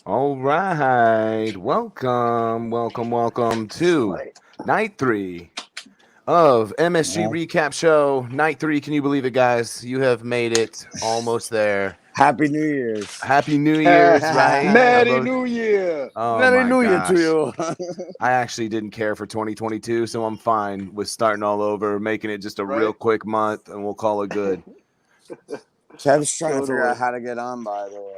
All right. Welcome to night 3 of MSG Recap Show. Night 3, can you believe it, guys? You have made it almost there. Happy New Year's. Happy New Year's, right? Merry New Year. Oh Merry my New Year gosh. to you. I actually didn't care for 2022, so I'm fine with starting all over, making it just a real quick month, and we'll call it good. Kev's trying to figure out how to get on, by the way.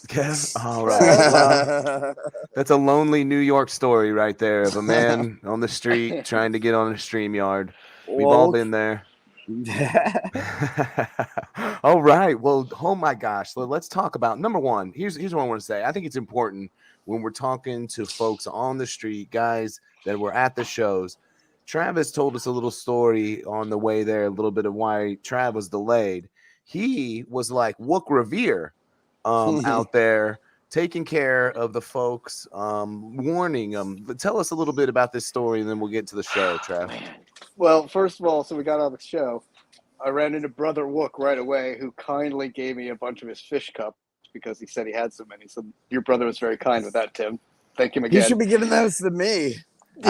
Kev? All right. Well, that's a lonely New York story right there of a man on the street trying to get on a StreamYard. We've all been there. All right. Well, oh my gosh. Let's talk about number one. Here's what I want to say. I think it's important when we're talking to folks on the street, guys that were at the shows. Travis told us a little story on the way there, a little bit of why Trav was delayed. He was like Wook Revere out there taking care of the folks, warning them. But tell us a little bit about this story, and then we'll get to the show, Trav. Well, first of all, so we got on the show. I ran into Brother Wook right away, who kindly gave me a bunch of his Phish cups because he said he had so many. So your brother was very kind with that, Tim. Thank him again. You should be giving those to me.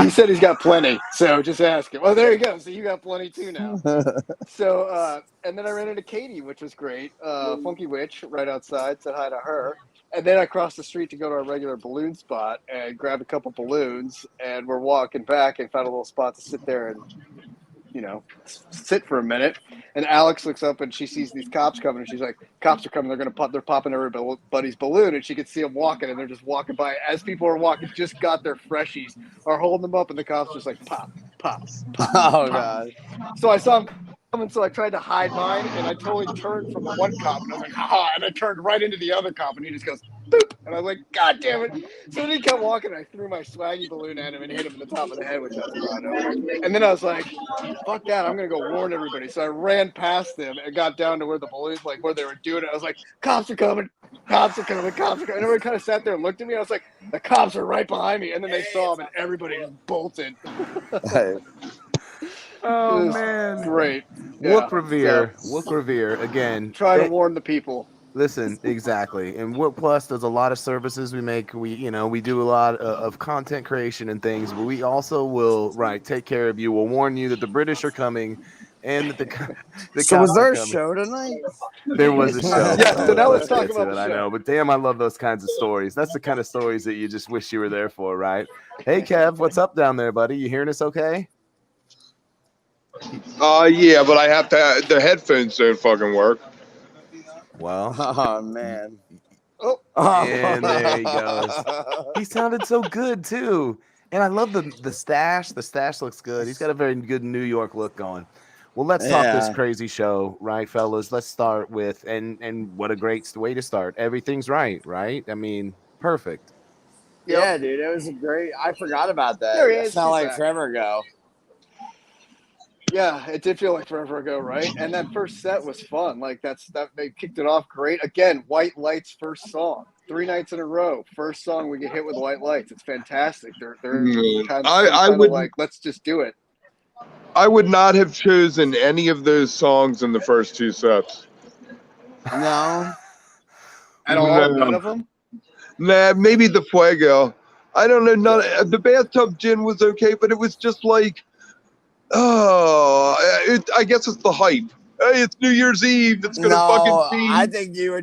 He said he's got plenty, so just ask him. Oh, there you go. So you got plenty too now. So, and then I ran into Katie, which was great. Funky Witch right outside, said hi to her. And then I crossed the street to go to our regular balloon spot and grabbed a couple balloons. And we're walking back and found a little spot to sit there and, sit for a minute. And Alex looks up and she sees these cops coming. And she's like, cops are coming. They're popping everybody's balloon. And she could see them walking. And they're just walking by. As people are walking, just got their freshies, are holding them up. And the cops just like, pop, pop, pop. Oh, pop. God. So I saw him coming, so I tried to hide mine, and I totally turned from the one cop, and I was like, ha, and I turned right into the other cop, and he just goes, boop, and I was like, God damn it. So then he kept walking, and I threw my swaggy balloon at him and hit him in the top of the head, which I was proud of. And then I was like, fuck that, I'm going to go warn everybody. So I ran past them and got down to where the balloons, like where they were doing it. I was like, cops are coming, cops are coming, cops are coming. And everybody kind of sat there and looked at me. I was like, the cops are right behind me. And then they saw him, and everybody just bolted. Oh man, great. Wook Revere again. Try to warn the people. Listen, exactly. And Wook Plus does a lot of services. We do a lot of content creation and things, but we also will take care of you. We'll warn you that the British are coming, and that the So was there a show tonight? There was a show. Yeah. So now let's talk about the show. I know, but damn, I love those kinds of stories. That's the kind of stories that you just wish you were there for, right? Hey, Kev, what's up down there, buddy? You hearing us okay? Yeah, but I have to. The headphones don't fucking work. Well, oh man. And there he goes. He sounded so good too, and I love the stash. The stash looks good. He's got a very good New York look going. Well, let's talk this crazy show, right, fellas? Let's start with and what a great way to start. Everything's right? I mean, perfect. Yeah, dude, it was a great. I forgot about that. There he is. It felt like forever ago. Yeah, it did feel like forever ago, right? And that first set was fun. Like that they kicked it off great. Again, White Lights first song. 3 nights in a row. First song we get hit with white lights. It's fantastic. They're kind of like, let's just do it. I would not have chosen any of those songs in the first 2 sets. No. At all? None of them? Nah, maybe the Fuego. I don't know. The Bathtub Gin was okay, but it was just like, I guess it's the hype. Hey, it's New Year's Eve. It's gonna fucking be. I think you were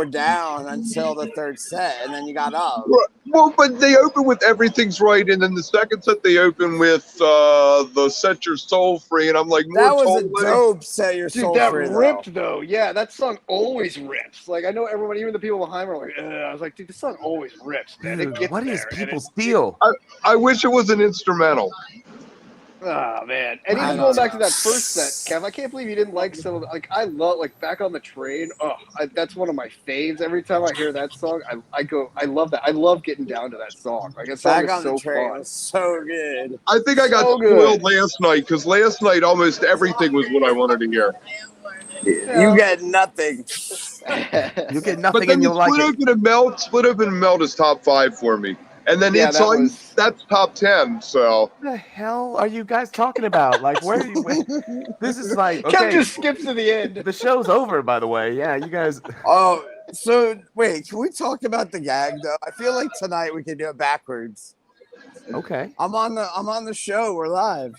down until the third set, and then you got up. Well, but they open with Everything's Right, and then the second set they open with the Set Your Soul Free, and I'm like, that was a dope Set Your Soul Free. That ripped though. Yeah, that song always rips. Like I know everyone, even the people behind me, were like, I was like, dude, this song always rips, man. Dude, what is people's deal? I wish it was an instrumental. Oh man! And even going back to that first set, Kev, I can't believe you didn't like some of the, I love Back on the Train. That's one of my faves. Every time I hear that song, I love that. I love getting down to that song. Like that song is so fun. So good. I think I got spoiled last night because last night almost everything was what I wanted to hear. You get nothing. You get nothing, but then and you like it. Split Open and Melt is top 5 for me. And then that's top 10. So what the hell are you guys talking about? Like, where are you? This is like Kev just skips to the end. The show's over, by the way. Yeah, you guys. Oh, So wait, can we talk about the gag though? I feel like tonight we can do it backwards. Okay. I'm on the show. We're live.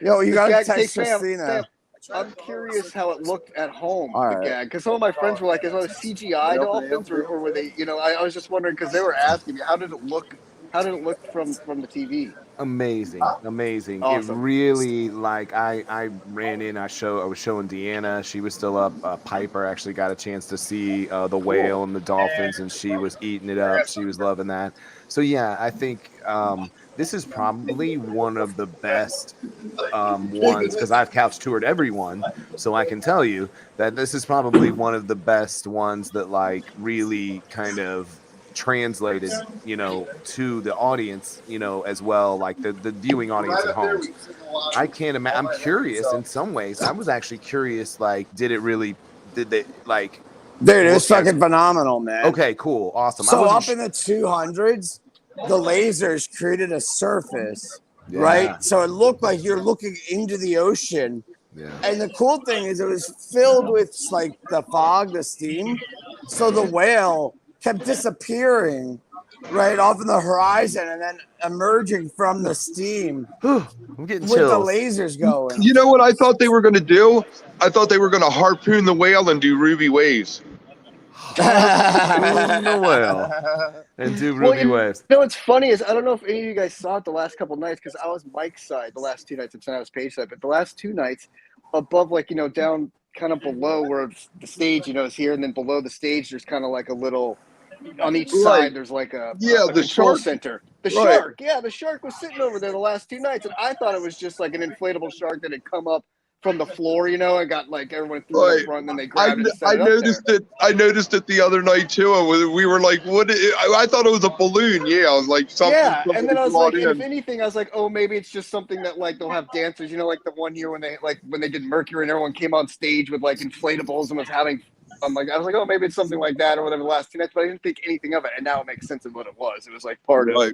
Yo, you The gotta gag, text Sam, Christina. I'm curious how it looked at home, All the right. gag, because some of my friends were like, "Is those CGI dolphins, or were they?" I was just wondering because they were asking me, "How did it look? How did it look from the TV?" Amazing. It Awesome. really, like, I ran in. I was showing Deanna. She was still up. Piper actually got a chance to see the whale and the dolphins, and she was eating it up. She was loving that. So yeah, I think this is probably one of the best ones, because I've couch toured everyone, so I can tell you that this is probably one of the best ones that like really kind of translated, to the audience, as well, like the viewing audience at home. I can't imagine. I'm curious in some ways. I was actually curious, like, did they like Dude, it was look at? fucking phenomenal, man. Okay, cool, awesome. So up in the 200s, the lasers created a surface, Yeah. right? So it looked like you're looking into the ocean. Yeah. And the cool thing is it was filled with like the fog, the steam. So the whale kept disappearing right off in the horizon and then emerging from the steam I'm getting with the chills. lasers going. You know what I thought they were going to do? I thought they were going to harpoon the whale and do ruby waves. Harpoon the whale and do ruby waves. You know what's funny is I don't know if any of you guys saw it the last couple nights because I was Mike's side the last 2 nights and tonight I was Paige side, but the last 2 nights above, like, down kind of below where the stage, is here, and then below the stage there's kind of like a little on each side there's like a the control shark center. The Right. shark, yeah, the shark was sitting over there the last 2 nights, and I thought it was just like an inflatable shark that had come up from the floor, and got like everyone threw it up front, and then they grabbed it and set I it up noticed there. it. I noticed it the other night too, and we were like, "What?" I thought it was a balloon. Yeah, I was like, "Something." Yeah, and then I was like, brought and if in. anything, I was like, oh, maybe it's just something that like they'll have dancers, like the one year when they did Mercury and everyone came on stage with like inflatables and was having. I was like, oh, maybe it's something like that or whatever the last 2 nights, but I didn't think anything of it, and now it makes sense of what it was. It was like part of Right.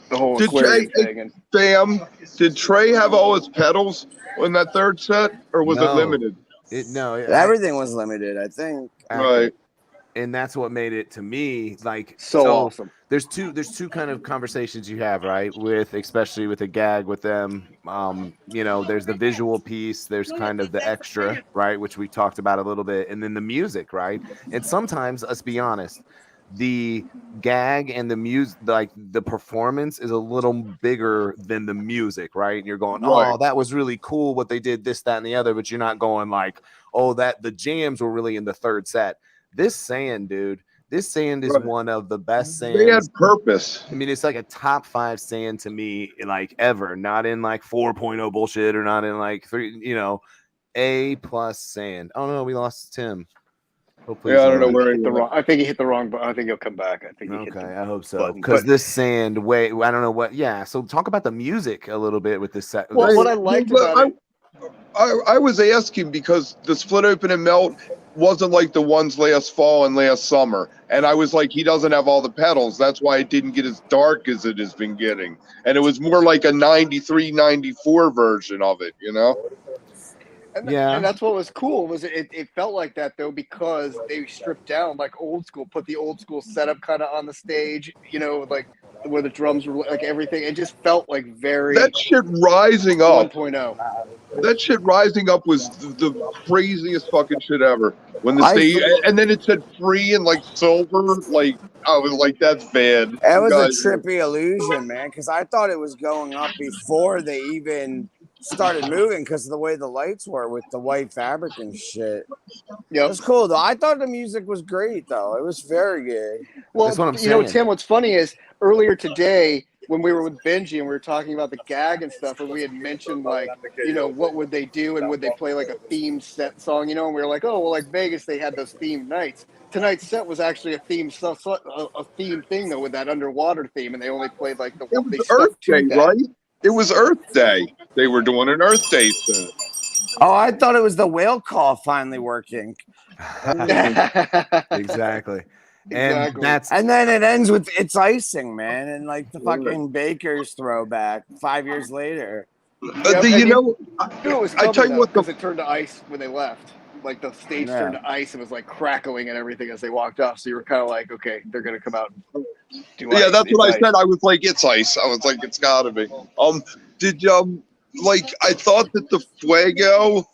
the whole Did aquarium Trey- thing. And Sam, did Trey have all his pedals in that third set, or was it No. limited? Everything was limited, I think. Right. And that's what made it, to me, like, so awesome. There's two kind of conversations you have, right, with, especially with a gag with them. There's the visual piece, there's kind of the extra, right, which we talked about a little bit, and then the music, right? And sometimes, let's be honest, the gag and the music, like the performance, is a little bigger than the music, right? And you're going, Right. oh, that was really cool what they did, this, that, and the other, but you're not going like, oh, that the jams were really in the third set. This sand, dude, this sand is Right. one of the best sands. They had purpose. I mean, it's like a top 5 sand to me, like, ever. Not in like 4.0 bullshit, or not in like 3, A+ sand. Oh no, we lost Tim. Hopefully, Yeah, I don't know where hit the wrong. I think he hit the wrong button. I think he'll come back. I think he hit Okay, the I hope so. button. Because But- this sand, I don't know what. Yeah, so talk about the music a little bit with this set. Well, what I liked about it. I was asking because the split open and melt wasn't like the ones last fall and last summer, and I was like, he doesn't have all the pedals. That's why it didn't get as dark as it has been getting, and it was more like a 93, 94 version of it, And that's what was cool, was it felt like that though, because they stripped down like old school, put the old school setup kind of on the stage, like where the drums were, like everything. It just felt like very that shit rising up. 1.0. That shit rising up was the craziest fucking shit ever. When the stage, and then it said free and like silver, like I was like, that's bad. It was Guys, a trippy illusion, man, because I thought it was going up before they even started moving because of the way the lights were with the white fabric and shit. Yeah, it was cool though. I thought the music was great though. It was very good. Well, That's what I'm saying. Tim, what's funny is earlier today when we were with Benji and we were talking about the gag and stuff, and we had mentioned like, what would they do and would they play like a themed set song, and we were like, oh, well, like Vegas, they had those themed nights. Tonight's set was actually a theme thing though, with that underwater theme, and they only played like the it was Earth Day, right? It was Earth Day. They were doing an Earth Day set. Oh, I thought it was the whale call finally working. Exactly. And then it ends with it's icing, man, and like the fucking Baker's throwback 5 years later. It was I tell you what, because it turned to ice when they left. like the stage Yeah. turned to ice and was like crackling and everything as they walked off. So you were kind of like, okay, they're gonna come out and do Yeah, ice. that's It's what I ice. said. I was like, it's ice. I was like, it's gotta be. Did like I thought that the Fuego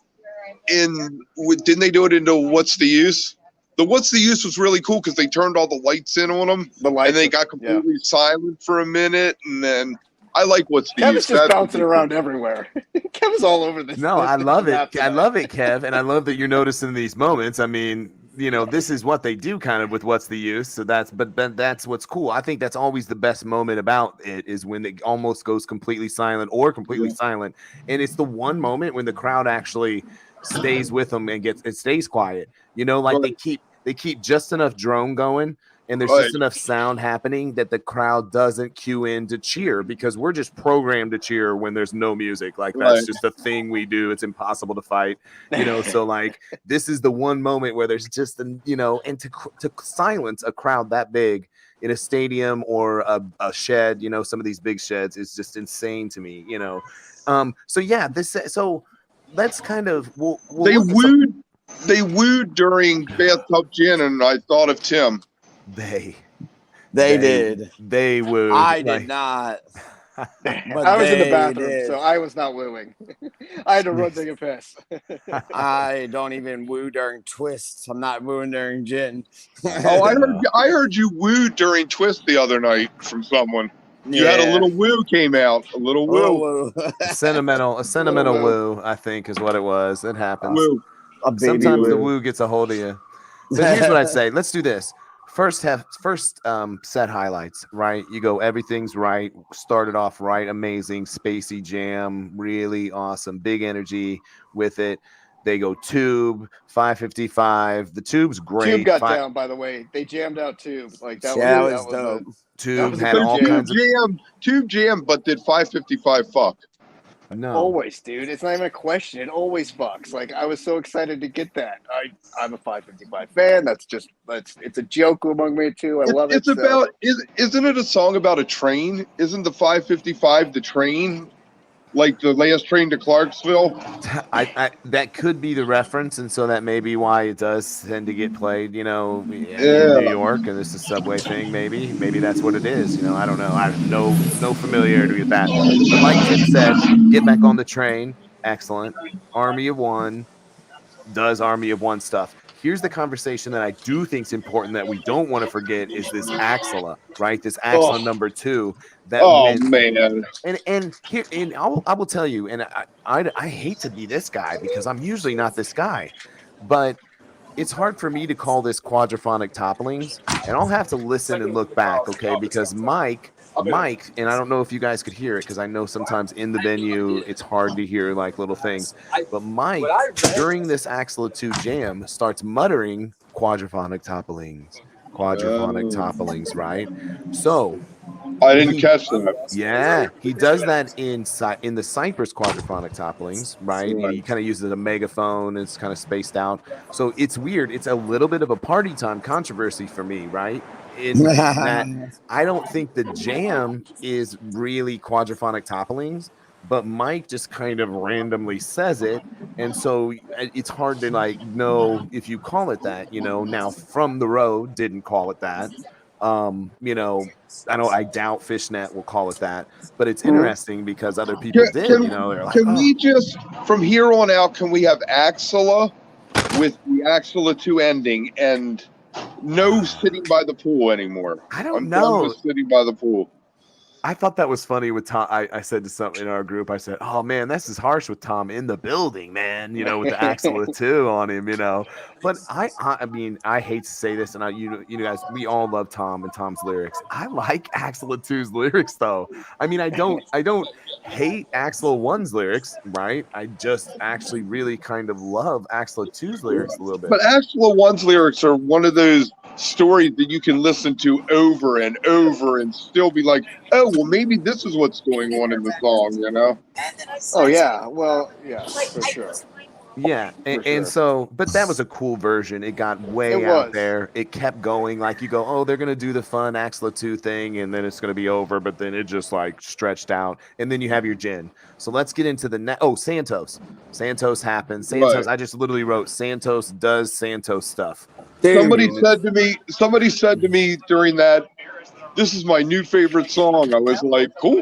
didn't they do it into What's the Use? The What's the Use was really cool because they turned all the lights in on them The lights and they are- got completely silent for a minute, and then I like What's the Kevin's Use. just That's bouncing around everywhere. Kevin's all over this. No, I this love map it. I tonight. love it, Kev, and I love that you're noticing these moments. I mean, this is what they do kind of with What's the Use. So but that's what's cool. I think that's always the best moment about it is when it almost goes completely silent or completely silent, and it's the one moment when the crowd actually stays with them and it stays quiet. Like Right. they keep just enough drone going. And there's Right. just enough sound happening that the crowd doesn't cue in to cheer because we're just programmed to cheer when there's no music. Like that's Right. just a thing we do. It's impossible to fight, So like this is the one moment where there's just and to silence a crowd that big in a stadium or a shed, some of these big sheds is just insane to me, So yeah, so let's kind of we'll they wooed during Bathtub Gin, and I thought of Tim. They did. They would. I did not. But I was in the they bathroom, did. so I was not wooing. I had to run take a piss. I don't even woo during twists. I'm not wooing during gin. Oh, I heard you woo during Twist the other night from someone. You had a little woo came out. A little woo. a sentimental woo, I think is what it was. It happens. Woo. Sometimes the woo gets a hold of you. But here's what I'd say. Let's do this. First set highlights, right? You go, everything's right. Started off right, amazing, spacey jam, really awesome, big energy with it. They go Tube, 555. The Tube's great. Tube got down, by the way. They jammed out Tube. Like that was dope. Tube had all kinds of Tube jam, but did 555 fuck? no. Always, dude. It's not even a question. It always fucks. Like I was so excited to get that. I'm a 555 fan. It's a joke among me too. I love it. Isn't it a song about a train? Isn't the 555 the train? Like the last train to Clarksville? I that could be the reference, and so that may be why it does tend to get played, in New York, and this is a subway thing, maybe that's what it is, I don't know. I have no familiarity with that. But like Tim said, get back on the train, excellent. Army of One does Army of One stuff. Here's the conversation that I do think is important that we don't want to forget is this Axela, right? This Axela number 2. Man. And here, and I will tell you, and I hate to be this guy because I'm usually not this guy, but it's hard for me to call this quadraphonic topplings, and I'll have to listen and look back, okay? Because Mike, and I don't know if you guys could hear it because I know sometimes in the venue it's hard to hear like little things, but Mike during this Axela 2 jam starts muttering quadraphonic topplings, right? So I didn't catch that. yeah, he does that in the Cypress quadraphonic topplings, right? He kind of uses a megaphone. It's kind of spaced out, so it's weird. It's a little bit of a party time controversy for me, right? In that I don't think the jam is really quadraphonic topplings, but Mike just kind of randomly says it, and so it's hard to know if you call it that. Now From the Road didn't call it that. I doubt Fishnet will call it that, but it's interesting because other people did. They're like, we just from here on out? Can we have Axela with the Axela 2 ending and no sitting by the pool anymore? I'm done with sitting by the pool. I thought that was funny with Tom. I said to some in our group, I said, "Oh man, this is harsh with Tom in the building, man. With the Axela 2 on him, But I mean, I hate to say this, and you guys, we all love Tom and Tom's lyrics. I like Axela 2's lyrics, though. I mean, I don't hate Axela 1's lyrics, right? I just actually really kind of love Axela 2's lyrics a little bit. But Axela 1's lyrics are one of those stories that you can listen to over and over and still be like, oh, well, maybe this is what's going on in the song, Oh yeah, well, yeah, for sure. Yeah, For and sure. so, but that was a cool version. It got way It out was. there. It kept going. Like you go, oh, they're gonna do the fun Axla 2 thing, and then it's gonna be over. But then it just like stretched out, and then you have your gin. So let's get into the oh, Santos. Santos happens. Santos. Right. I just literally wrote Santos does Santos stuff. Dude, Somebody said to me during that, this is my new favorite song. I was like, cool.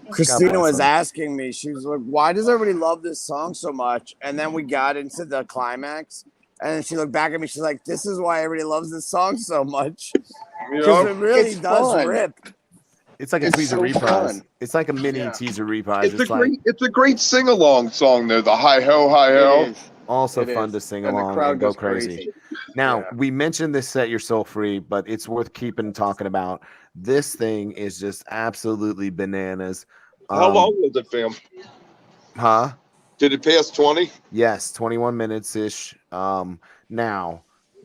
Christina bless was him. asking me, she was like, why does everybody love this song so much? And then we got into the climax, and then she looked back at me, she's like, this is why everybody loves this song so much. You Because know, it really It's does fun. rip. It's like a It's teaser so reprise. fun. It's like a mini Yeah. teaser reprise. it's a great sing along song though. The hi ho hi ho. It is. Also It fun is. to sing And the along crowd and go goes crazy. crazy. Now, Yeah. we mentioned this Set Your Soul Free, but it's worth keeping talking about. This thing is just absolutely bananas. How long was it, fam? Huh? Did it pass 20? Yes, 21 minutes ish. Now,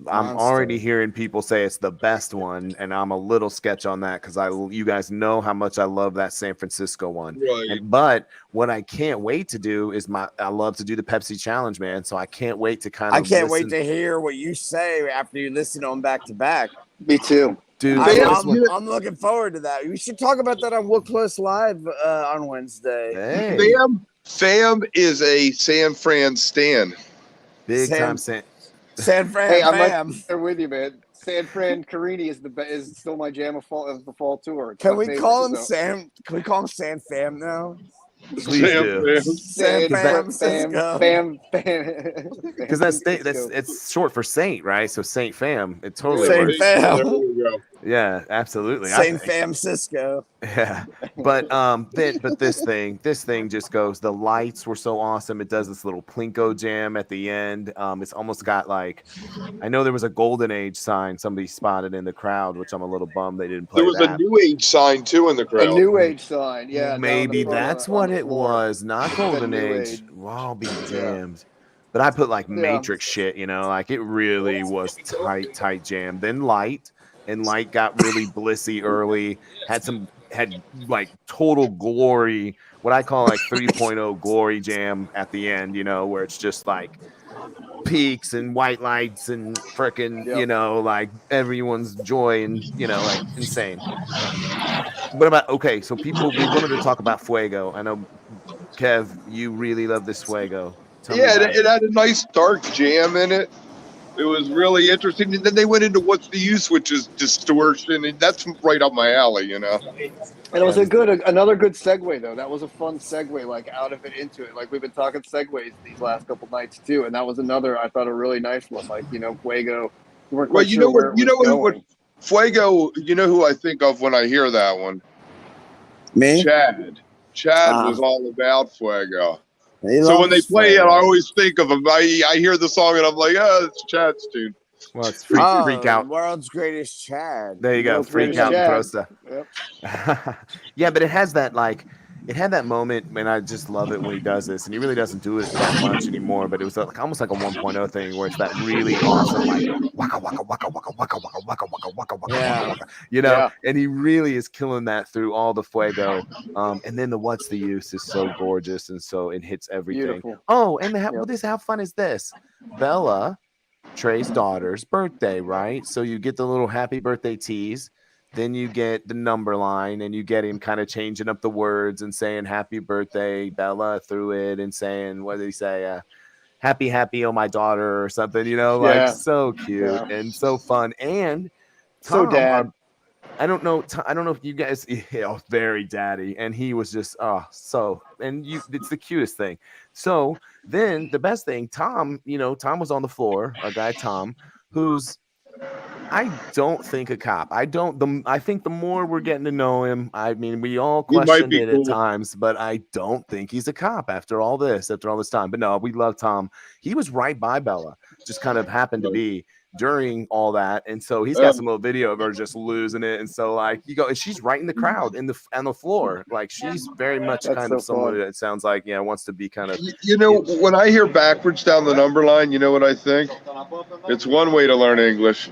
I'm Monster. already hearing people say it's the best one, and I'm a little sketch on that because you guys know how much I love that San Francisco one. Right. But what I can't wait to do is I love to do the Pepsi challenge, man. So I can't wait to kind of I can't listen. wait to hear what you say after you listen to them back to back. Me too. Dude, I'm looking forward to that. We should talk about that on Wook Plus Live on Wednesday. hey, Fam is a San Fran stan. big Sam- time San Fran Hey, I'm fam. right there with you, man. San Fran Carini is still my jam of the fall tour. It's Can my we favorite, call him so- Sam? Can we call him San Fam now? Please Sam do. Fam. San Fam Cisco. Fam. Because it's short for Saint, right? So Saint Fam, it totally Saint works. Fam. There we go. Yeah, absolutely. Saint Fam Cisco. Yeah, but this thing just goes. The lights were so awesome. It does this little plinko jam at the end. It's almost got like, I know there was a golden age sign somebody spotted in the crowd, which I'm a little bummed they didn't play There was that. a new age sign too in the A crowd. new age sign, yeah. down on the Maybe front of that's the- what on the it floor. was, not golden New age. age. Well, I'll be damned. But I put like Yeah. Matrix shit, like it really was tight jam. Then light, and light got really blissy early. Had like total glory, what I call like 3.0 glory jam at the end, where it's just like peaks and white lights and freaking, Yep. like everyone's joy and like insane. What about so people, we wanted to talk about Fuego. I know Kev, you really love this Fuego. Tell me Yeah, about it had a nice dark jam in it. It was really interesting. And then they went into What's the Use, which is distortion, and that's right up my alley, And it was another good segue though. That was a fun segue, like out of it into it. Like we've been talking segues these last couple nights too, and that was another I thought a really nice one. Like Fuego. We weren't Well, quite sure where it was going. Fuego, you know who I think of when I hear that one? Me? Chad. Chad was all about Fuego. He So when they loves play it, Fuego. I always think of him. I hear the song and I'm like, oh, it's Chad's tune. Well, it's freak out. World's greatest Chad. There you go, World's freak greatest out Chad. Prosta. Yep. Yeah, but it has that it had that moment, and I just love it when he does this, and he really doesn't do it that much anymore. But it was almost like a 1.0 thing, where it's that really awesome like waka waka waka waka waka waka waka waka waka waka waka, Yeah. and he really is killing that through all the Fuego. And then the What's the Use is so gorgeous, and so it hits everything. Beautiful. Oh, and how fun is this? Bella, Trey's daughter's birthday, right? So you get the little happy birthday tease. Then you get the number line, and you get him kind of changing up the words and saying happy birthday, Bella, through it, and saying, what did he say? Happy, oh my daughter, or something, like so cute and so fun. And Tom, So dad. I don't know if you guys, very daddy. And he was just, it's the cutest thing. So then the best thing, Tom, Tom was on the floor, our guy Tom, who's, I don't think a cop. I think the more we're getting to know him, I mean, we all questioned it at times, but I don't think he's a cop after all this time. But no, we love Tom. He was right by Bella, just kind of happened to be during all that. And so he's got some little video of her just losing it. And so and she's right in the crowd on the floor. Like she's very much kind of someone that sounds like, wants to be kind of. When I hear backwards down the number line, you know what I think? It's one way to learn English.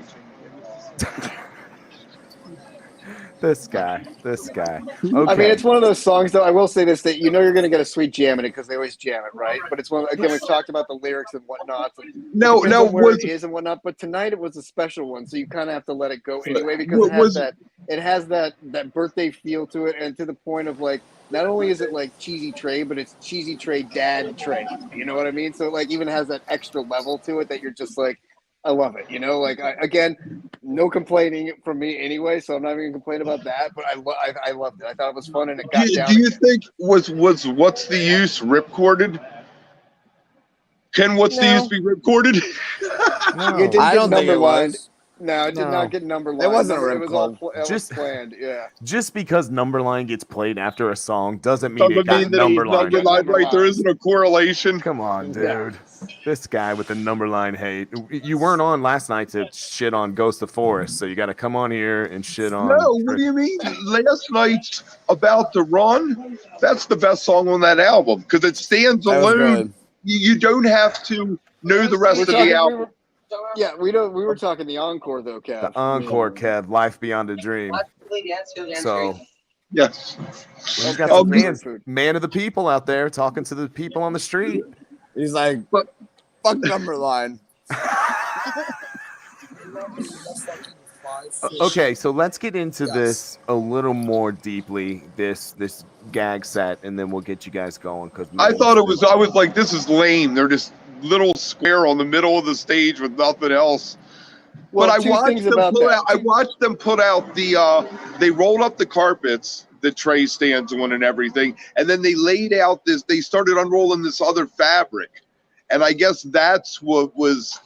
This guy. Okay. I mean, it's one of those songs, though. I will say this: that you're going to get a sweet jam in it because they always jam it, right? But it's one. Again, we've talked about the lyrics and whatnot. And No, depends no, on where it is and whatnot. But tonight it was a special one, so you kind of have to let it go anyway because it has that birthday feel to it, and to the point of like, not only is it like cheesy Trey, but it's cheesy Trey dad Trey. You know what I mean? So like, even has that extra level to it that you're just like, I love it. Like again, no complaining from me anyway, so I'm not even complaining about that. But I loved it. I thought it was fun, and it got down. Do you think was What's the Use ripcorded? Can What's the Use be ripcorded? No. It didn't I get don't think it number-lined. was. No, it did not get number line. It wasn't a It was all ripcord. was planned. Yeah. Just because Numberline gets played after a song doesn't mean it Doesn't got mean that he's Numberline. right. There isn't a correlation. Come on, dude. Yeah. This guy with the Numberline hate. You weren't on last night to shit on Ghost of Forest, so you got to come on here and shit on. No, what do you mean? Last night's About to Run, that's the best song on that album because it stands That was alone. good. You don't have to know the rest of the album. We were talking the encore though, Kev. The encore, Kev, Life Beyond a Dream. So, Yes. he's got Oh, the man of the people out there talking to the people on the street. He's like, fuck Numberline. Okay, so let's get into this a little more deeply, this gag set, and then we'll get you guys going. Because I was like, this is lame. They're just little square on the middle of the stage with nothing else. Well, but I watched them put out the they rolled up the carpets that Trey stands on and everything, and then they laid out they started unrolling this other fabric, and I guess that's what was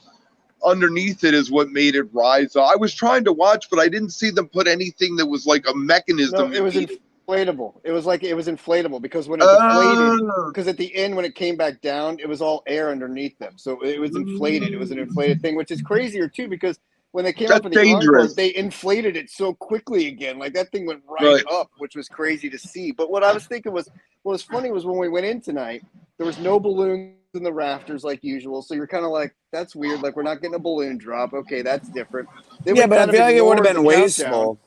underneath it is what made it rise. I was trying to watch, but I didn't see them put anything that was like a mechanism. No, it was inflatable. It was inflatable because when it deflated, because at the end when it came back down, it was all air underneath them, so it was inflated. It was an inflated thing, which is crazier too because when they came up in the encore, they inflated it so quickly again. Like that thing went right up, which was crazy to see. But what I was thinking was, what was funny was when we went in tonight, there was no balloons in the rafters like usual. So you're kind of like, that's weird. Like we're not getting a balloon drop. Okay, that's different. Yeah, but I feel like it would have been wasteful.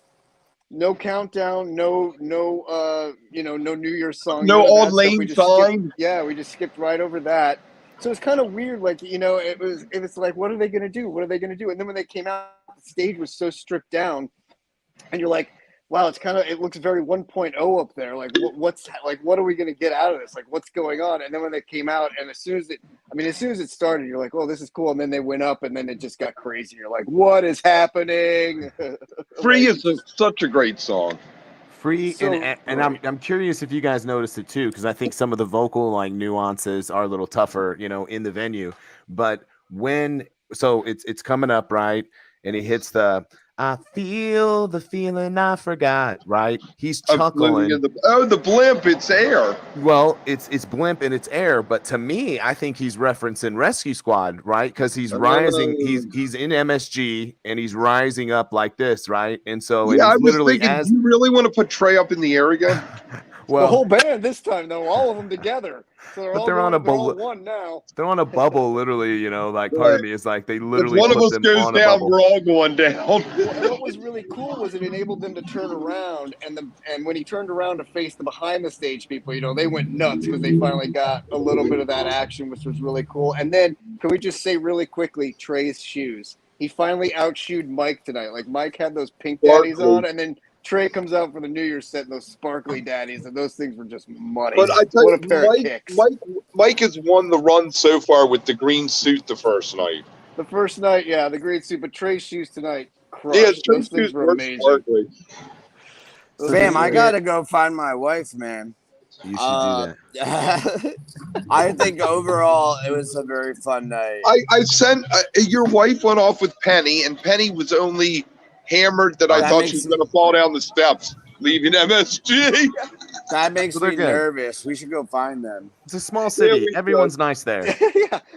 No countdown, no no New Year's song. No Old Lane sign. We just skipped right over that. So it's kind of weird, like, it was like, what are they going to do? What are they going to do? And then when they came out, the stage was so stripped down, and you're like, wow, it looks very 1.0 up there. Like, what are we going to get out of this? Like, what's going on? And then when they came out, and as soon as it started, you're like, oh, this is cool. And then they went up, and then it just got crazy. You're like, what is happening? Free is such a great song. Free, and I'm curious if you guys noticed it too, because I think some of the vocal like nuances are a little tougher, in the venue. But it's coming up, right, and he hits the I feel the feeling I forgot, right? He's chuckling. The blimp, it's air. Well, it's blimp and it's air, but to me, I think he's referencing Rescue Squad, right? Because he's rising, he's in MSG and he's rising up like this, right? And so I was thinking, do you really want to put Trey up in the air again? Well, the whole band this time, though, all of them together. So they're on a one now. They're on a bubble, literally. Like part of me is like they literally. If one of us goes down, we're all going down. What was really cool was it enabled them to turn around, and when he turned around to face the behind the stage people, they went nuts because they finally got a little bit of that action, which was really cool. And then, can we just say really quickly, Trey's shoes? He finally outshoed Mike tonight. Like Mike had those pink daddies on, and then Trey comes out for the New Year's set in those sparkly daddies, and those things were just muddy. But I tell what a pair of kicks. Mike has won the run so far with the green suit the first night. The first night, yeah, the green suit. But Trey's shoes tonight crushed. Those things were amazing. Fam, I got to go find my wife, man. You should do that. I think overall it was a very fun night. I sent your wife went off with Penny, and Penny was only hammered that I thought she was going to fall down the steps, leaving MSG. That makes me nervous. We should go find them. It's a small city. Everyone's nice there.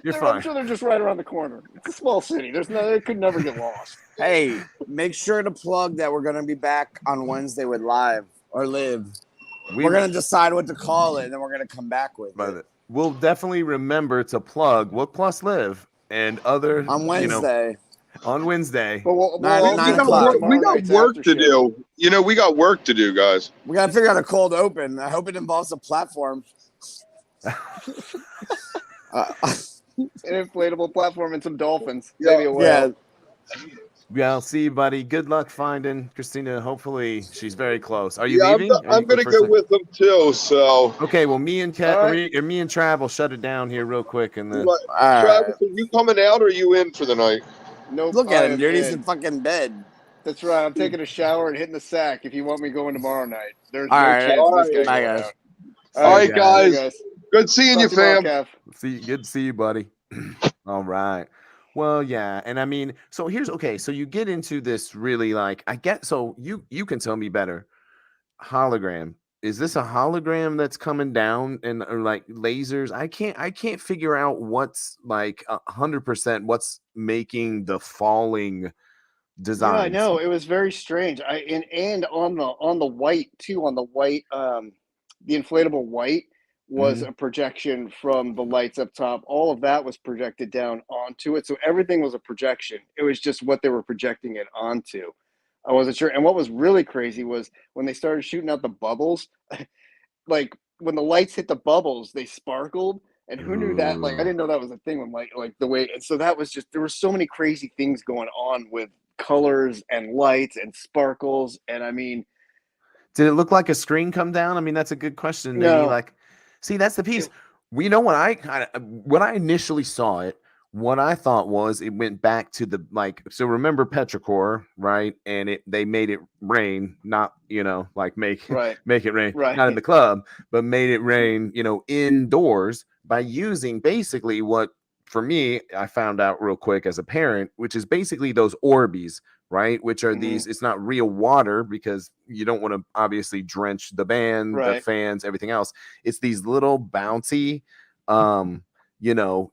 You're fine. I'm sure they're just right around the corner. It's a small city. It could never get lost. Hey, make sure to plug that we're going to be back on Wednesday with Live. We're going to decide what to call it, and then we're going to come back with it. We'll definitely remember to plug Wook Plus Live and other on Wednesday. on Wednesday. But we'll Nine- also nine do o'clock. We tomorrow got night's work after to show. do. You know, we got work to do, guys. We gotta figure out a cold open. I hope it involves a platform. An inflatable platform and some dolphins. Yeah. Maybe a whale. Yeah, I'll see you, buddy. Good luck finding Christina. Hopefully, she's very close. Are you Yeah, leaving? Are I'm you going to for a go second? with them too. So, Okay, well, me and All right. me and Trav will shut it down here real quick, and then all right. Travis, are you coming out or are you in for the night? Nope. Look I at him, am dude. He's in. in fucking bed. That's right. I'm taking a shower and hitting the sack if you want me going tomorrow night. There's All no right. chance All of this right. guy Bye, going guys. out. All right, guys. See you guys. guys. Good seeing you, Talk tomorrow, fam. Kev. good to see you, buddy. All right. Well, yeah, and I mean, so here's okay. So you get into this really like I get. So you can tell me better. Hologram. Is this a hologram that's coming down and or like lasers? I can't figure out what's like 100% what's making the falling Yeah, I designs. know. It was very strange. And on the white too, on the white the inflatable white was Mhm. a projection from the lights up top. All of that was projected down onto it. So everything was a projection. It was just what they were projecting it onto. I wasn't sure. And what was really crazy was when they started shooting out the bubbles, like when the lights hit the bubbles, they sparkled. And who knew that? Like I didn't know that was a thing when like the way. And so that was just there were so many crazy things going on with colors and lights and sparkles. And I mean, Did it look like a screen come down? I mean, that's a good question. Maybe no, like, see, that's the piece. it, We know when I kind of when I initially saw it, what I thought was it went back to the like. So remember petrichor, right? And they made it rain, not like make right, make it rain, right, not in the club, but made it rain, indoors by using basically what for me I found out real quick as a parent, which is basically those Orbeez, right? Which are these, it's not real water because you don't want to obviously drench the band, the right. fans, everything else. It's these little bouncy,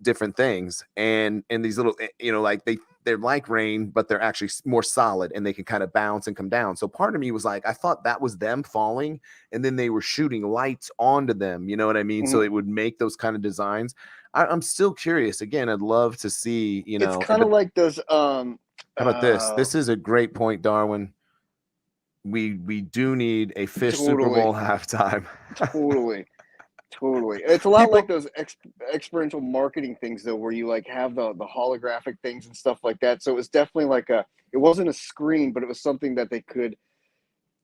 different things. And these little, like they're like rain, but they're actually more solid and they can kind of bounce and come down. So part of me was like, I thought that was them falling and then they were shooting lights onto them. You know what I mean? So it would make those kind of designs. I'm still curious. Again, I'd love to see, It's kind of like those. How about this? This is a great point, Darwin. We do need a Phish Super Totally. Bowl halftime. Totally. It's a lot like those experiential marketing things though, where you like have the holographic things and stuff like that. So it was definitely like it wasn't a screen, but it was something that they could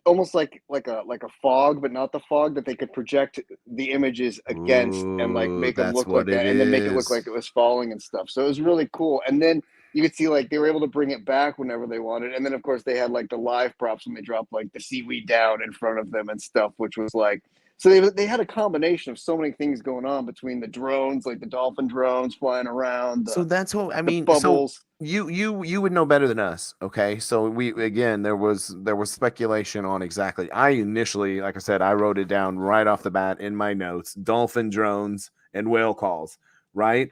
almost like a fog, but not the fog that they could project the images against and like Ooh, make them that's look like what it that and then make it look is. like it was falling and stuff. So it was really cool. And then you could see like they were able to bring it back whenever they wanted. And then of course they had like the live props when they dropped like the seaweed down in front of them and stuff, which was like so they had a combination of so many things going on between the drones, like the dolphin drones flying around, So that's what I the mean. bubbles. So you would know better than us, okay? So we again there was speculation on exactly. I initially, like I said, I wrote it down right off the bat in my notes: dolphin drones and whale calls, right?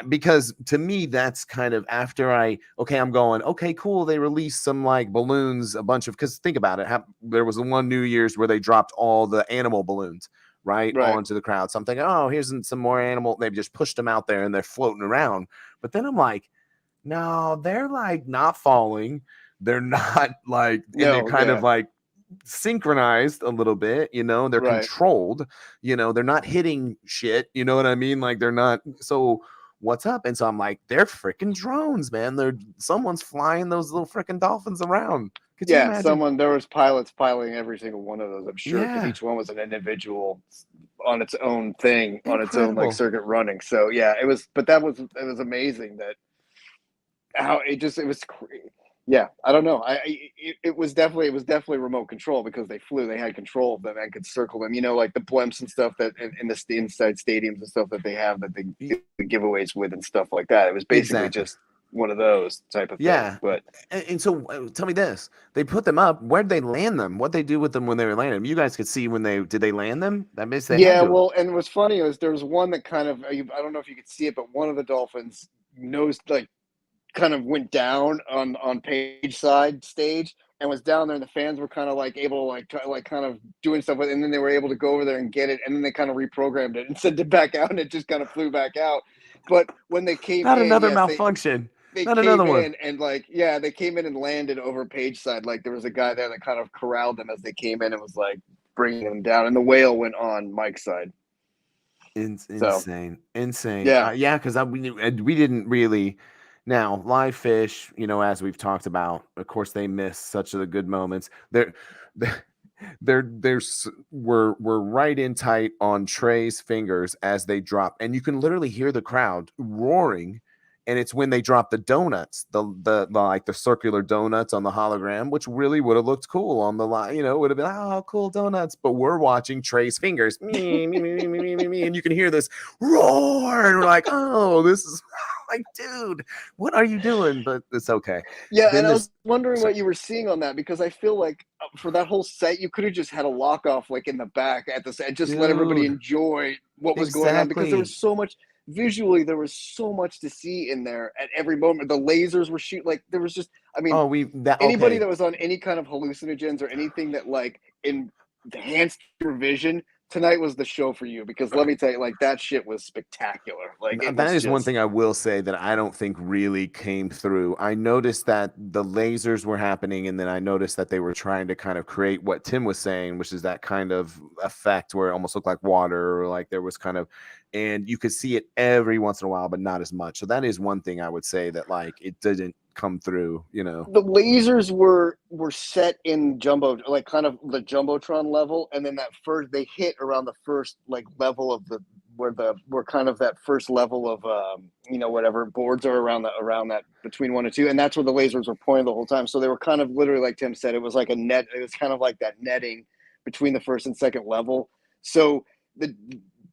Because to me that's kind of after I'm going, okay, cool, they released some like balloons, a bunch of, because think about it, there was the one New Year's where they dropped all the animal balloons right onto the crowd. So I'm thinking, oh, here's some more animal, they've just pushed them out there and they're floating around. But then I'm like, no, they're like not falling, they're not like, and they're kind of like synchronized a little bit, they're controlled, they're not hitting shit, you know what I mean, like they're not. So what's up? And so I'm like, they're freaking drones, man. Someone's flying those little freaking dolphins around. Could you imagine? There was pilots piloting every single one of those, I'm sure, because Yeah. each one was an individual on its own thing, on its own like Incredible. circuit running. So yeah, it was amazing that how it was yeah, I don't know. It was definitely remote control because they flew. They had control of them and could circle them. Like the blimps and stuff that in the inside stadiums and stuff that they have that they do the giveaways with and stuff like that. It was basically just one of those type of things. But and so tell me this: they put them up. Where'd they land them? What'd they do with them when they were landing? You guys could see when did they land them? That means they had to. Well, and what's funny is there was one that kind of I don't know if you could see it, but one of the dolphins kind of went down on page side stage and was down there, and the fans were kind of like able to like kind of doing stuff with it, and then they were able to go over there and get it, and then they kind of reprogrammed it and sent it back out, and it just kind of flew back out. But when they came not in, another malfunction. they Not came another one. in and like, yeah, they came in and landed over page side. Like there was a guy there that kind of corralled them as they came in and was like bringing them down. And the whale went on Mike's side. So Insane. yeah, Yeah, because we didn't really. Now, live fish, as we've talked about, of course, they miss such of the good moments. We're right in tight on Trey's fingers as they drop, and you can literally hear the crowd roaring. And it's when they drop the donuts, the like the circular donuts on the hologram, which really would have looked cool on the line. Would have been, oh, cool donuts. But we're watching Trey's fingers, me, me, me, me, me, me, me, me, and you can hear this roar, and we're like, oh, this is like, dude, what are you doing? But it's okay. yeah. Then And I this, was wondering what you were seeing on that, because I feel like for that whole set, you could have just had a lock off like in the back at the set, just let everybody dude, enjoy what was going on, because there was so much. Visually, there was so much to see in there at every moment. The lasers were shooting, like there was just, I mean, anybody that was on any kind of hallucinogens or anything that like enhanced your vision, tonight was the show for you, because let me tell you, like that shit was spectacular. Like that is one thing I will say that I don't think really came through. I noticed that the lasers were happening, and then I noticed that they were trying to kind of create what Tim was saying, which is that kind of effect where it almost looked like water, or like there was kind of, and you could see it every once in a while, but not as much. So that is one thing I would say that like it didn't come through. The lasers were set in jumbo, like kind of the jumbotron level, and then they hit around the first like level of where kind of that first level of whatever boards are around that between 1 and 2, and that's where the lasers were pointing the whole time. So they were kind of literally, like Tim said, it was like a net. It was kind of like that netting between the first and second level. So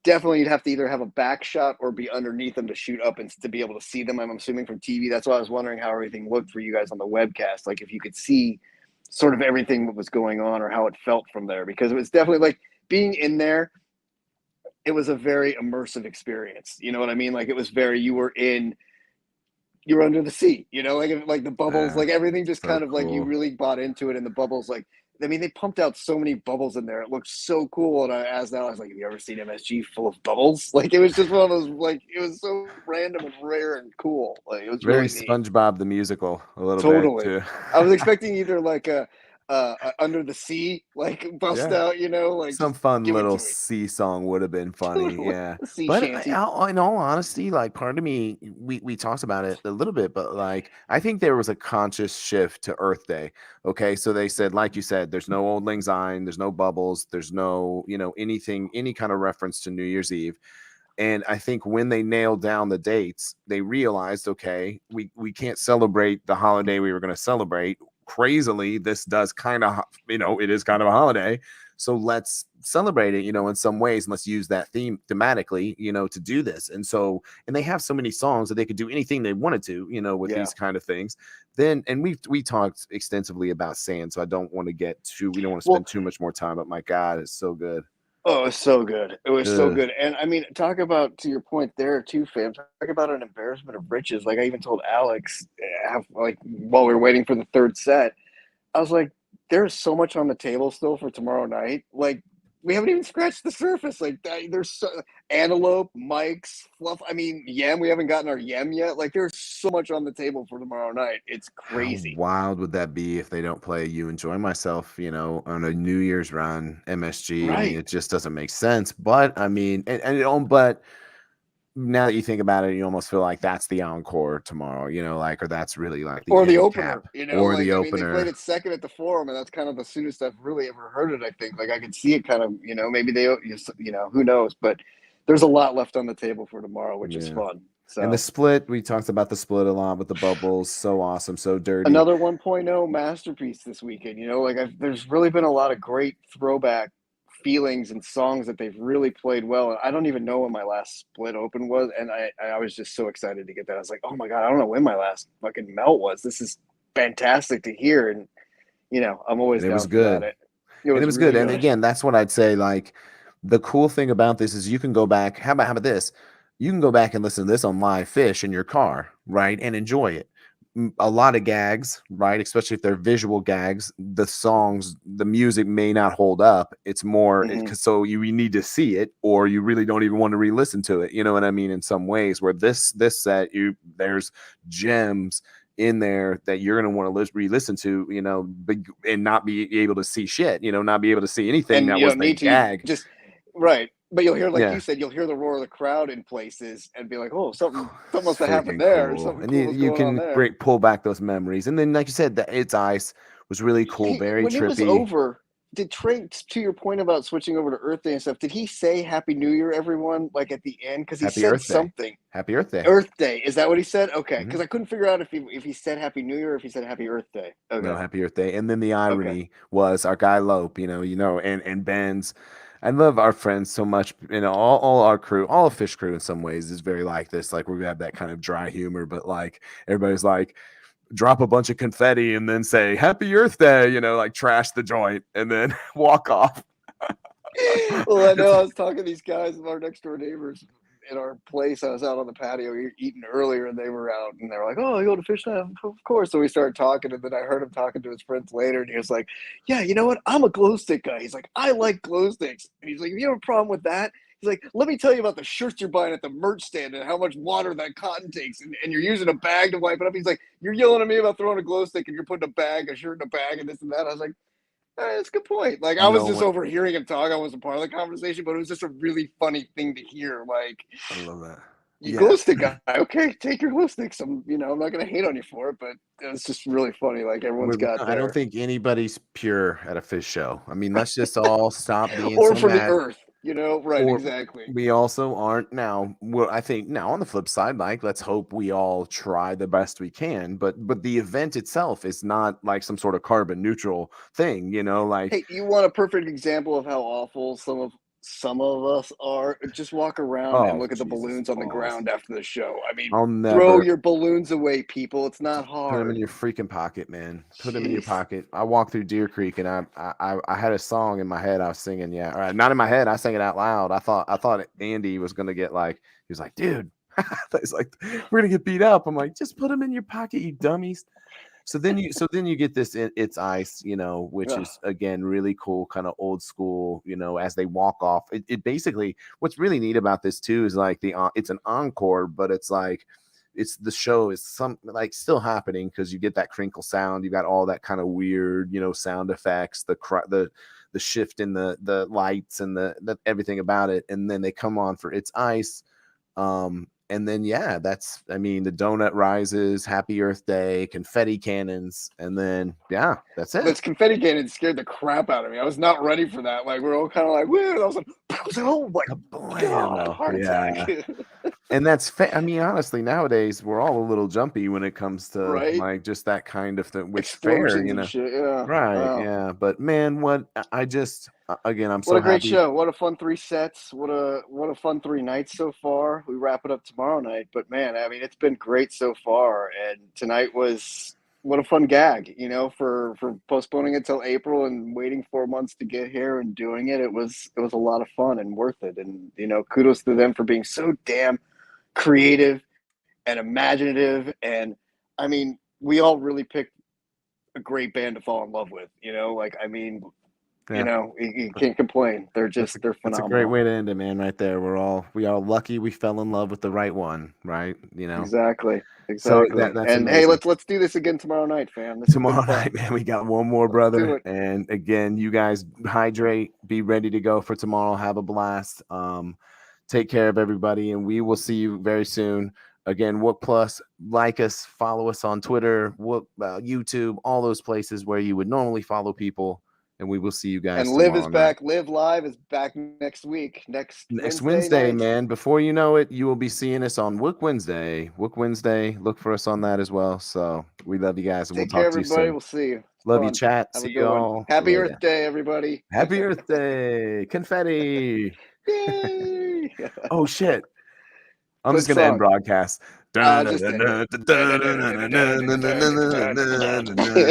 definitely you'd have to either have a back shot or be underneath them to shoot up and to be able to see them. I'm assuming from TV. That's why I was wondering how everything looked for you guys on the webcast. Like if you could see sort of everything that was going on or how it felt from there, because it was definitely like being in there. It was a very immersive experience. You know what I mean? Like it was you were under the sea, like the bubbles, like everything just kind of cool. Like you really bought into it. And the bubbles, like, I mean, they pumped out so many bubbles in there. It looked so cool. And I was like, have you ever seen MSG full of bubbles? Like, it was just one of those, like, it was so random and rare and cool. Like, it was very really SpongeBob the musical a little totally. bit too. I was expecting either like a under the sea, like bust out, like some fun little sea song would have been funny. Yeah. But in all honesty, like part of me, we talked about it a little bit, but like I think there was a conscious shift to Earth Day. Okay. So they said, like you said, there's no Old Lang Syne, there's no bubbles, there's no, anything, any kind of reference to New Year's Eve. And I think when they nailed down the dates, they realized, okay, we can't celebrate the holiday we were going to celebrate. Crazily, this does kind of, it is kind of a holiday. So let's celebrate it, in some ways. And let's use that theme thematically, to do this. And they have so many songs that they could do anything they wanted to, with these kind of things. Then, and we talked extensively about sand. So I don't want to we don't want to spend too much more time, but my God, it's so good. Oh, it was so good. It was so good. And I mean, talk about, to your point there too, fam, talk about an embarrassment of riches. Like I even told Alex, while we were waiting for the third set, I was like, there's so much on the table still for tomorrow night. Like we haven't even scratched the surface. Like there's antelope, mics, fluff. I mean, yam. We haven't gotten our yam yet. Like there's so much on the table for tomorrow night. It's crazy. How wild would that be if they don't play You Enjoy Myself, on a New Year's run, MSG? Right. I mean, it just doesn't make sense. But I mean, but now that you think about it, you almost feel like that's the encore tomorrow, or that's really like the opener, or the opener. They played it second at the Forum, and that's kind of the soonest I've really ever heard it. I think, like I could see it kind of, maybe they, who knows, but there's a lot left on the table for tomorrow, which is fun. So. And the split, we talked about the split a lot with the bubbles, so awesome, so dirty. Another 1.0 masterpiece this weekend. There's really been a lot of great throwback feelings and songs that they've really played well. And I don't even know when my last split open was, and I was just so excited to get that. I was like, oh my God, I don't know when my last fucking melt was. This is fantastic to hear, and I'm always down for that. It was good. And again, that's what I'd say. Like the cool thing about this is you can go back. How about this? You can go back and listen to this on live Phish in your car, right, and enjoy it. a lot of gags, right? Especially if they're visual gags, the songs, the music may not hold up. It's more so you need to see it, or you really don't even want to re-listen to it. You know what I mean? In some ways, where this set, there's gems in there that you're going to want to re-listen to, you know, and not be able to see shit, you know, not be able to see anything And that you was don't the need to gag. just right. But you'll hear, like Yeah. you said, you'll hear the roar of the crowd in places and be like, "Oh, something must have happened Freaking there. cool. Something And cool was you going on can there." pull back those memories. And then, like you said, the It's Ice was really cool, very When it was trippy. over, did Trey, to your point about switching over to Earth Day and stuff, did he say Happy New Year, everyone, like at the end? Because he Happy said Earth Day. something. Happy Earth Day. Earth Day. Is that what he said? Okay. Because I couldn't figure out if he said Happy New Year or if he said Happy Earth Day. Okay. No, Happy Earth Day. And then the irony was our guy Lope, you know, and Ben's. I love our friends so much. You know, all our crew, all of Phish crew in some ways is very like this. Like we have that kind of dry humor, but like everybody's like, drop a bunch of confetti and then say Happy Earth Day, you know, like trash the joint and then walk off. Well, I know I was talking to these guys, our next door neighbors in our place. I was out on the patio eating earlier, and they were out, and they were like, "Oh, you go to Phish night?" Of course. So we started talking, and then I heard him talking to his friends later, and he was like, "Yeah, you know what? I'm a glow stick guy." He's like, "I like glow sticks," and he's like, "If you have a problem with that." He's like, "Let me tell you about the shirts you're buying at the merch stand and how much water that cotton takes, and you're using a bag to wipe it up." He's like, "You're yelling at me about throwing a glow stick, and you're putting a shirt in a bag, and this and that." I was like, that's a good point. Like, I was just overhearing him talk. I wasn't part of the conversation, but it was just a really funny thing to hear. Like, I love that. You glow stick guy. Okay, take your glow sticks. I'm not going to hate on you for it, but it's just really funny. Like, everyone's got I don't think anybody's pure at a Phish show. I mean, let's just all stop being or so from mad. the earth, you know? Right, exactly. We also aren't now. Well, I think now on the flip side, like, let's hope we all try the best we can. But the event itself is not like some sort of carbon neutral thing, you know. Like, hey, you want a perfect example of how awful some of us are? Just walk around and look at the balloons on the ground after the show. I mean, throw your balloons away, people. It's not hard. Put them in your freaking pocket, man. Put them in your pocket. I walked through Deer Creek and I had a song in my head I was singing. Yeah, all right, not in my head. I sang it out loud. I thought Andy was gonna get like, he was like, dude, he's like, we're gonna get beat up. I'm like, just put them in your pocket, you dummies. So then you get this It's Ice, you know, which is again really cool, kind of old school, you know, as they walk off. It basically, what's really neat about this too is like it's an encore, but it's like the show is still happening because you get that crinkle sound, you got all that kind of weird, you know, sound effects, the shift in the lights and the everything about it, and then they come on for It's Ice. And then, yeah, I mean, the donut rises, Happy Earth Day, confetti cannons, and then, yeah, that's it. This confetti cannon scared the crap out of me. I was not ready for that. Like, we're all kind of like, woo, and I was like, oh my God, heart attack. And that's, I mean, honestly, nowadays, we're all a little jumpy when it comes to, like, just that kind of thing, which fair, you know. Shit, yeah. Right, yeah. But, man, again, I'm so happy. What a great show. What a fun 3 sets. What a fun 3 nights so far. We wrap it up tomorrow night. But, man, I mean, it's been great so far. And tonight was what a fun gag, you know, for postponing it till April and waiting 4 months to get here and doing it. It was a lot of fun and worth it. And, you know, kudos to them for being so damn creative and imaginative. And, I mean, we all really picked a great band to fall in love with, you know, like, I mean, you know, you can't complain. They're phenomenal. It's a great way to end it, man, right there. We are lucky we fell in love with the right one, right? You know? Exactly. So that's amazing. Hey, let's do this again tomorrow night, fam. Tomorrow night, man, we got one more, brother. And again, you guys hydrate, be ready to go for tomorrow. Have a blast. Take care of everybody, and we will see you very soon. Again, Wook Plus, like us, follow us on Twitter, Wook, YouTube, all those places where you would normally follow people. And we will see you guys. And Live is back. Live Live is back next week. Next Wednesday, man. Before you know it, you will be seeing us on Wook Wednesday. Wook Wednesday. Look for us on that as well. So we love you guys, and we'll talk to you soon. We'll see you. Love you, chat. See you all. Happy Earth Day, everybody. Happy Earth Day. Confetti. Yay. Oh, shit. I'm just going to end broadcast.